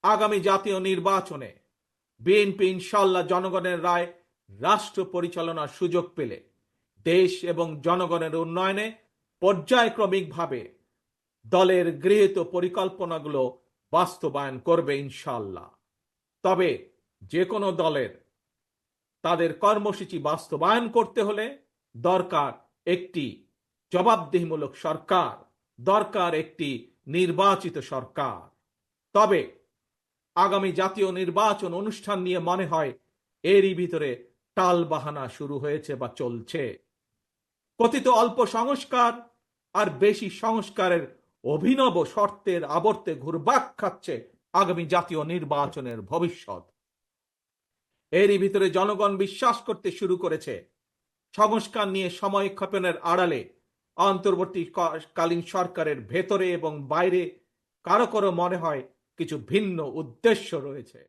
আগামী জাতীয় নির্বাচনে বিএনপি ইনশাল্লাহ জনগণের রায় রাষ্ট্র পরিচালনার সুযোগ পেলে দেশ এবং জনগণের উন্নয়নে পর্যায়ক্রমিকভাবে দলের গৃহীত পরিকল্পনাগুলো বাস্তবায়ন করবে ইনশাল্লাহ। তবে যে কোনো দলের তাদের কর্মসূচি বাস্তবায়ন করতে হলে দরকার একটি জবাবদিহিমূলক সরকার, দরকার একটি নির্বাচিত সরকার। তবে আগামী জাতীয় নির্বাচন অনুষ্ঠান নিয়ে মনে হয় এরই ভিতরে টালবাহানা শুরু হয়েছে বা চলছে। কথিত অল্প সংস্কার আর বেশি সংস্কারের অভিনব শর্তের আবর্তে ঘুরপাক খাচ্ছে আগামী জাতীয় নির্বাচনের ভবিষ্যৎ। এরই ভিতরে জনগণ বিশ্বাস করতে শুরু করেছে সংস্কার নিয়ে সময়ক্ষেপণের আড়ালে অন্তর্বর্তীকালীন সরকারের ভেতরে এবং বাইরে কারো কারো মনে হয় কিছু ভিন্ন উদ্দেশ্য রয়েছে।